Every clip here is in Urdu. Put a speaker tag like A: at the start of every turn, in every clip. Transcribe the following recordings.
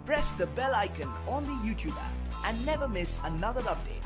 A: press the bell icon on the YouTube app and never miss another update.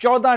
B: $14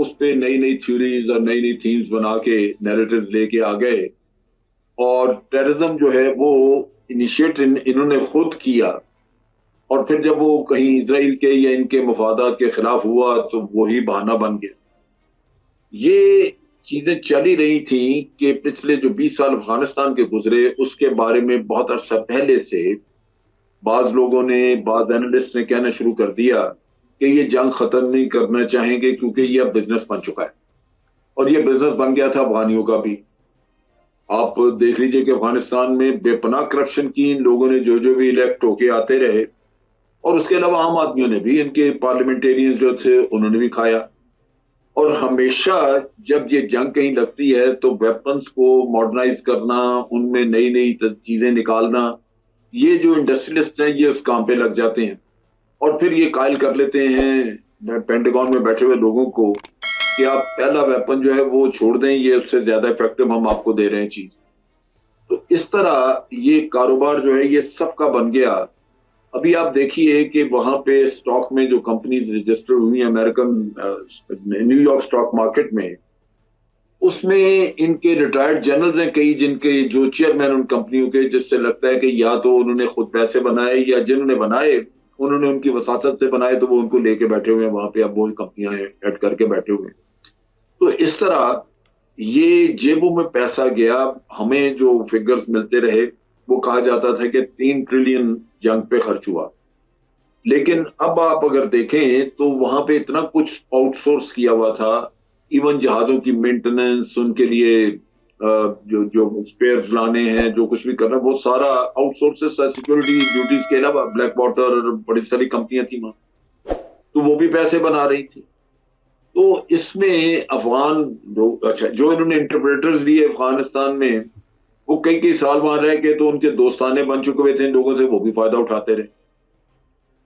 C: اس پہ نئی نئی تھیوریز اور نئی نئی تھیمز بنا کے نیریٹیوز لے کے آ گئے, اور ٹیررزم جو ہے وہ انیشیٹ انہوں نے خود کیا, اور پھر جب وہ کہیں اسرائیل کے یا ان کے مفادات کے خلاف ہوا تو وہی بہانہ بن گیا. یہ چیزیں چلی رہی تھیں کہ پچھلے جو 20 سال افغانستان کے گزرے اس کے بارے میں بہت عرصہ پہلے سے بعض لوگوں نے, بعض اینالسٹ نے کہنا شروع کر دیا کہ یہ جنگ ختم نہیں کرنا چاہیں گے کیونکہ یہ اب بزنس بن چکا ہے, اور یہ بزنس بن گیا تھا افغانیوں کا بھی. آپ دیکھ لیجئے کہ افغانستان میں بے پناہ کرپشن کی ان لوگوں نے جو بھی الیکٹ ہو کے آتے رہے, اور اس کے علاوہ عام آدمیوں نے بھی, ان کے پارلیمنٹیرینز جو تھے انہوں نے بھی کھایا. اور ہمیشہ جب یہ جنگ کہیں لگتی ہے تو ویپنز کو ماڈرنائز کرنا, ان میں نئی نئی چیزیں نکالنا, یہ جو انڈسٹریلسٹ ہیں یہ اس کام پہ لگ جاتے ہیں, اور پھر یہ قائل کر لیتے ہیں پینٹاگون میں بیٹھے ہوئے لوگوں کو کہ آپ پہلا ویپن جو ہے وہ چھوڑ دیں, یہ اس سے زیادہ افیکٹو ہم آپ کو دے رہے ہیں چیز. تو اس طرح یہ کاروبار جو ہے یہ سب کا بن گیا. ابھی آپ دیکھیے کہ وہاں پہ اسٹاک میں جو کمپنیز رجسٹر ہوئی ہیں American new York stock market میں, اس میں ان کے ریٹائرڈ جنرلز ہیں کئی, جن کے جو چیئرمین ان کمپنیوں کے, جس سے لگتا ہے کہ یا تو انہوں نے خود پیسے بنائے یا جنہوں نے بنائے انہوں نے ان کی وساطت سے بنائے, تو وہ ان کو لے کے بیٹھے ہوئے ہیں وہاں پہ, اب وہ کمپنیاں ایڈ کر کے بیٹھے ہوئے ہیں. تو اس طرح یہ جیبوں میں پیسہ گیا. ہمیں جو فگرز ملتے رہے وہ کہا جاتا تھا کہ 3 ٹریلین جنگ پہ خرچ ہوا, لیکن اب آپ اگر دیکھیں تو وہاں پہ اتنا کچھ آؤٹ سورس کیا ہوا تھا, ایون جہازوں کی مینٹیننس, ان کے لیے جو اسپیئرز لانے ہیں, جو کچھ بھی کرنا, وہ سارا آؤٹ سورسز, سیکورٹی ڈیوٹیز کے علاوہ بلیک واٹر بڑی ساری کمپنیاں تھیں وہاں, تو وہ بھی پیسے بنا رہی تھی. تو اس میں افغان لوگ, اچھا جو انہوں نے انٹرپریٹرز لیے افغانستان میں, وہ کئی سال وہاں رہ کے تو ان کے دوستانے بن چکے ہوئے تھے ان لوگوں سے, وہ بھی فائدہ اٹھاتے رہے.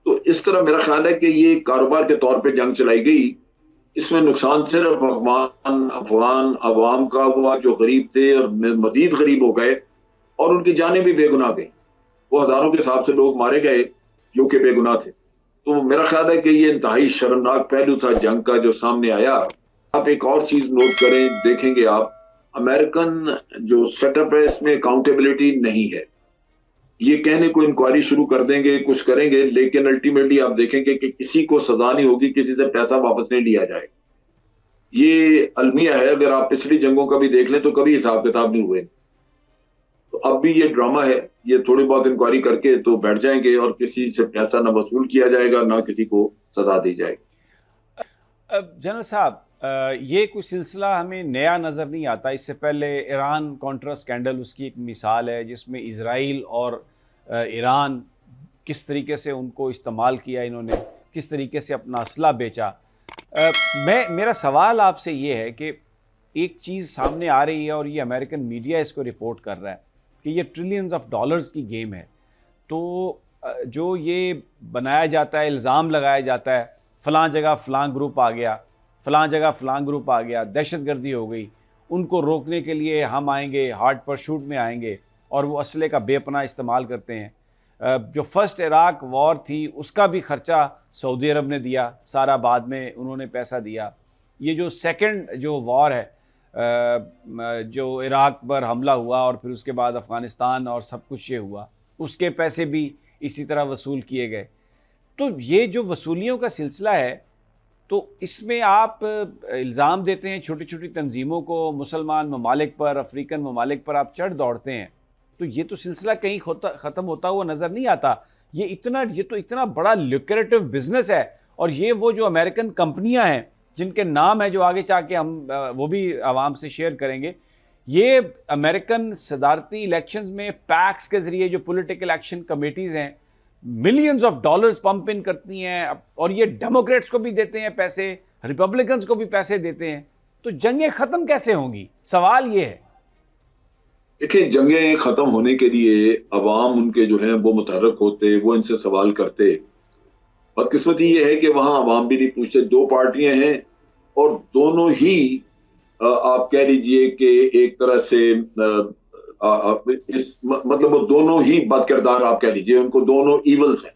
C: تو اس طرح میرا خیال ہے کہ یہ کاروبار کے طور پہ جنگ چلائی گئی. اس میں نقصان صرف افغان عوام کا ہوا جو غریب تھے, اور مزید غریب ہو گئے, اور ان کی جانیں بھی بے گناہ گئیں. وہ ہزاروں کے حساب سے لوگ مارے گئے جو کہ بے گناہ تھے. تو میرا خیال ہے کہ یہ انتہائی شرمناک پہلو تھا جنگ کا جو سامنے آیا. آپ ایک اور چیز نوٹ کریں, دیکھیں گے آپ, امریکن جو سیٹ اپ ہے اس میں اکاؤنٹیبلٹی نہیں ہے. یہ کہنے کو انکوائری شروع کر دیں گے, کچھ کریں گے, لیکن الٹیمیٹلی آپ دیکھیں گے کہ کسی کو سزا نہیں ہوگی, کسی سے پیسہ واپس نہیں لیا جائے. یہ المیہ ہے. اگر آپ پچھلی جنگوں کا بھی دیکھ لیں تو کبھی حساب کتاب نہیں ہوئے. تو اب بھی یہ ڈرامہ ہے, یہ تھوڑی بہت انکوائری کر کے تو بیٹھ جائیں گے, اور کسی سے پیسہ نہ وصول کیا جائے گا, نہ کسی کو سزا دی جائے گی.
B: جنرل صاحب, یہ کوئی سلسلہ ہمیں نیا نظر نہیں آتا. اس سے پہلے ایران کانٹرا سکینڈل اس کی ایک مثال ہے, جس میں اسرائیل اور ایران کس طریقے سے ان کو استعمال کیا, انہوں نے کس طریقے سے اپنا اسلحہ بیچا. میرا سوال آپ سے یہ ہے کہ ایک چیز سامنے آ رہی ہے, اور یہ امریکن میڈیا اس کو رپورٹ کر رہا ہے کہ یہ ٹریلینز آف ڈالرز کی گیم ہے. تو جو یہ بنایا جاتا ہے, الزام لگایا جاتا ہے, فلاں جگہ فلاں گروپ آ گیا, فلاں جگہ فلاں گروپ آ گیا, دہشت گردی ہو گئی, ان کو روکنے کے لیے ہم آئیں گے, ہارڈ پرشوٹ میں آئیں گے, اور وہ اسلحے کا بے پناہ استعمال کرتے ہیں. جو فرسٹ عراق وار تھی اس کا بھی خرچہ سعودی عرب نے دیا, سارا بعد میں انہوں نے پیسہ دیا. یہ جو سیکنڈ جو وار ہے, جو عراق پر حملہ ہوا اور پھر اس کے بعد افغانستان اور سب کچھ یہ ہوا, اس کے پیسے بھی اسی طرح وصول کیے گئے. تو یہ جو وصولیوں کا سلسلہ ہے, تو اس میں آپ الزام دیتے ہیں چھوٹی چھوٹی تنظیموں کو, مسلمان ممالک پر, افریقن ممالک پر آپ چڑھ دوڑتے ہیں. تو یہ تو سلسلہ کہیں ختم ہوتا ہوا نظر نہیں آتا. یہ تو اتنا بڑا لیکریٹو بزنس ہے, اور یہ وہ جو امریکن کمپنیاں ہیں جن کے نام ہے جو آگے چاہ کے ہم وہ بھی عوام سے شیئر کریں گے, یہ امریکن صدارتی الیکشنز میں پیکس کے ذریعے جو پولیٹیکل ایکشن کمیٹیز ہیں, ملینز آف ڈالرز پمپ ان کرتی ہیں, اور یہ ڈیموکریٹس کو بھی دیتے ہیں پیسے, ریپبلکنز کو بھی پیسے دیتے ہیں. تو جنگیں ختم کیسے ہوں گی, سوال یہ ہے.
C: دیکھیں, جنگیں ختم ہونے کے لیے عوام ان کے جو ہیں وہ متحرک ہوتے, وہ ان سے سوال کرتے. بدقسمتی یہ ہے کہ وہاں عوام بھی نہیں پوچھتے. 2 پارٹیاں ہیں, اور دونوں ہی آپ کہہ لیجئے کہ ایک طرح سے مطلب وہ دونوں ہی بد کردار آپ کہہ لیجئے, ان کو دونوں ایولز ہیں.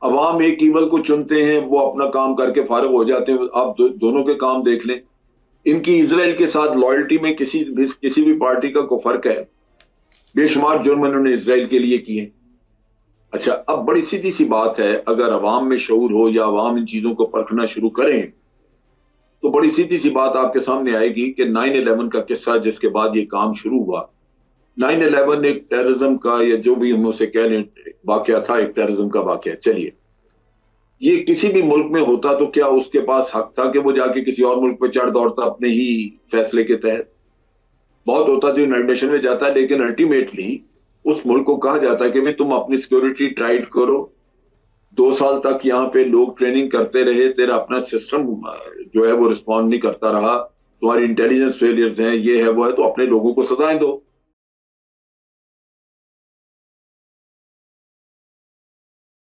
C: عوام ایک ایول کو چنتے ہیں, وہ اپنا کام کر کے فارغ ہو جاتے ہیں. آپ دونوں کے کام دیکھ لیں. ان کی اسرائیل کے ساتھ لائلٹی میں کسی بھی پارٹی کا کوئی فرق ہے؟ بے شمار جرم انہوں نے اسرائیل کے لیے کیے. اچھا, اب بڑی سیدھی سی بات ہے, اگر عوام میں شعور ہو یا عوام ان چیزوں کو پرکھنا شروع کریں تو بڑی سیدھی سی بات آپ کے سامنے آئے گی کہ 9/11 کا قصہ جس کے بعد یہ کام شروع ہوا, 9/11 ایک ٹیررزم کا یا جو بھی ہم اسے کہہ لیں واقعہ تھا, ایک ٹیررزم کا واقعہ. چلیے, یہ کسی بھی ملک میں ہوتا تو کیا اس کے پاس حق تھا کہ وہ جا کے کسی اور ملک پہ چڑھ دوڑتا اپنے ہی فیصلے کے تحت؟ بہت ہوتا جو یونائٹڈ نیشن میں جاتا ہے, لیکن الٹیمیٹلی اس ملک کو کہا جاتا ہے کہ بھی تم اپنی سیکورٹی ٹائٹ کرو. 2 سال تک یہاں پہ لوگ ٹریننگ کرتے رہے, تیرا اپنا سسٹم جو ہے وہ رسپونڈ نہیں کرتا رہا, تمہاری انٹیلیجنس فیلئرز ہیں, یہ ہے وہ ہے, تو اپنے لوگوں کو سزائیں دو.